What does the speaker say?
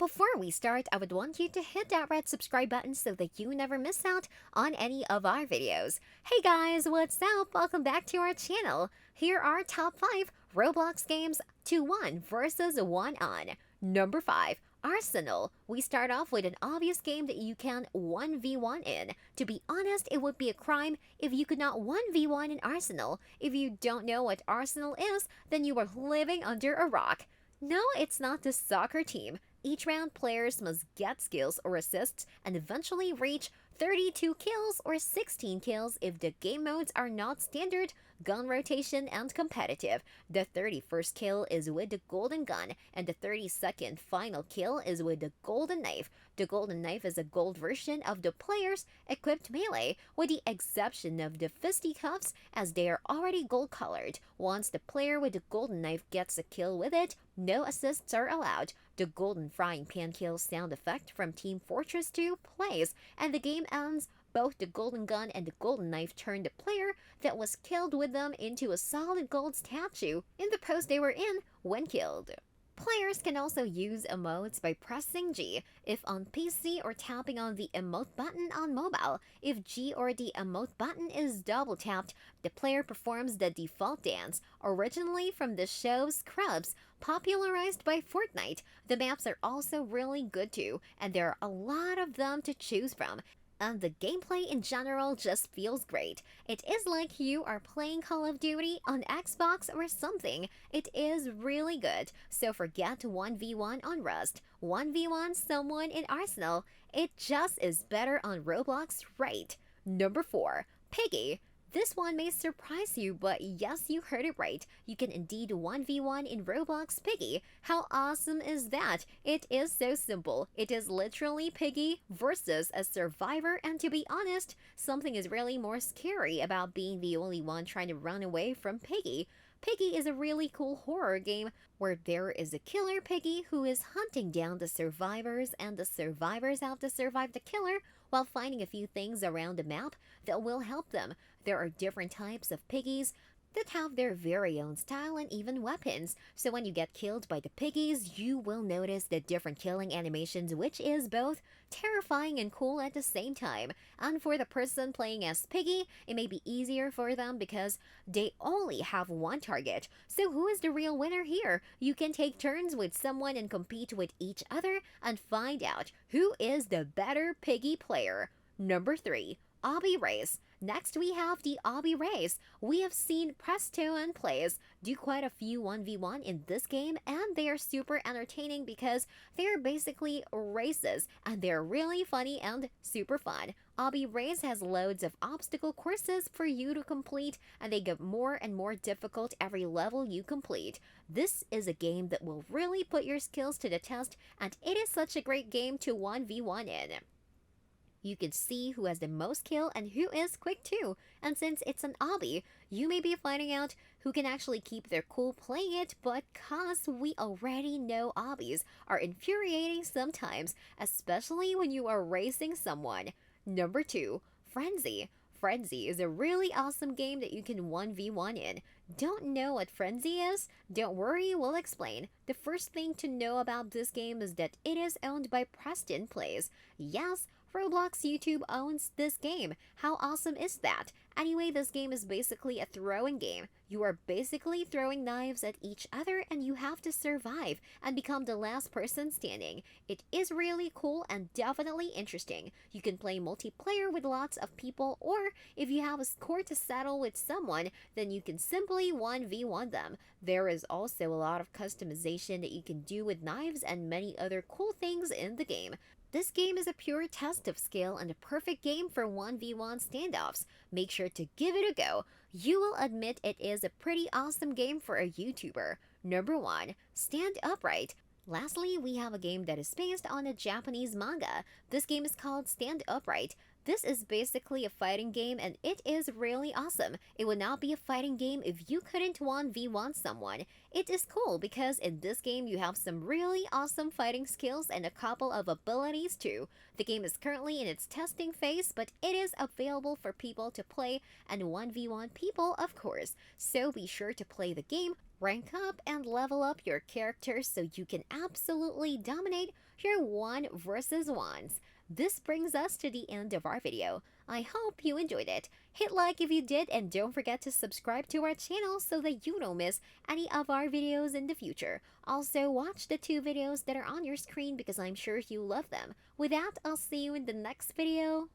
before we start, I would want you to hit that red subscribe button so that you never miss out on any of our videos. Hey guys, what's up? Welcome back to our channel. Here are top 5 Roblox games to 1 versus 1 on. Number 5. Arsenal. We start off with an obvious game that you can 1v1 in. To be honest, it would be a crime if you could not 1v1 in Arsenal. If you don't know what Arsenal is, then you are living under a rock. No, it's not the soccer team. Each round, players must get skills or assists and eventually reach 32 kills or 16 kills if the game modes are not standard, gun rotation, and competitive. The 31st kill is with the golden gun, and the 32nd final kill is with the golden knife. The golden knife is a gold version of the player's equipped melee, with the exception of the fisticuffs as they are already gold colored. Once the player with the golden knife gets a kill with it, no assists are allowed. The golden frying pan kill sound effect from Team Fortress 2 plays, and the game ends. Both the golden gun and the golden knife turn the player that was killed with them into a solid gold statue in the pose they were in when killed. Players can also use emotes by pressing G if on PC or tapping on the emote button on mobile. If G or the emote button is double tapped, the player performs the default dance, originally from the show Scrubs, popularized by Fortnite. The maps are also really good too, and there are a lot of them to choose from. And the gameplay in general just feels great. It is like you are playing Call of Duty on Xbox or something. It is really good. So forget 1v1 on Rust, 1v1 someone in Arsenal. It just is better on Roblox, right? Number 4. Piggy. This one may surprise you, but yes, you heard it right. You can indeed 1v1 in Roblox Piggy. How awesome is that? It is so simple. It is literally Piggy versus a survivor, and to be honest, something is really more scary about being the only one trying to run away from Piggy. Piggy is a really cool horror game where there is a killer Piggy who is hunting down the survivors, and the survivors have to survive the killer while finding a few things around the map that will help them. There are different types of piggies that have their very own style and even weapons, so when you get killed by the piggies, you will notice the different killing animations, which is both terrifying and cool at the same time. And for the person playing as Piggy, it may be easier for them because they only have one target. So who is the real winner here? You can take turns with someone and compete with each other and find out who is the better Piggy player. Number 3. Obby Race. Next we have the Obby Race. We have seen Presto and Plays do quite a few 1v1 in this game, and they are super entertaining because they are basically races and they're really funny and super fun. Obby Race has loads of obstacle courses for you to complete, and they get more and more difficult every level you complete. This is a game that will really put your skills to the test, and it is such a great game to 1v1 in. You can see who has the most kill and who is quick too. And since it's an obby, you may be finding out who can actually keep their cool playing it, but cause we already know obbies are infuriating sometimes, especially when you are racing someone. Number 2. Frenzy. Frenzy is a really awesome game that you can 1v1 in. Don't know what Frenzy is? Don't worry, we'll explain. The first thing to know about this game is that it is owned by Preston Plays. Yes, Roblox YouTube owns this game. How awesome is that? Anyway, this game is basically a throwing game. You are basically throwing knives at each other and you have to survive and become the last person standing. It is really cool and definitely interesting. You can play multiplayer with lots of people, or if you have a score to settle with someone, then you can simply 1v1 them. There is also a lot of customization that you can do with knives and many other cool things in the game. This game is a pure test of skill and a perfect game for 1v1 standoffs. Make sure to give it a go. You will admit it is a pretty awesome game for a YouTuber. Number 1. Stand Upright. Lastly, we have a game that is based on a Japanese manga. This game is called Stand Upright. This is basically a fighting game and it is really awesome. It would not be a fighting game if you couldn't 1v1 someone. It is cool because in this game you have some really awesome fighting skills and a couple of abilities too. The game is currently in its testing phase, but it is available for people to play and 1v1 people of course. So be sure to play the game, rank up, and level up your characters so you can absolutely dominate your 1 versus 1s. This brings us to the end of our video. I hope you enjoyed it. Hit like if you did and don't forget to subscribe to our channel so that you don't miss any of our videos in the future. Also, watch the 2 videos that are on your screen because I'm sure you love them. With that, I'll see you in the next video.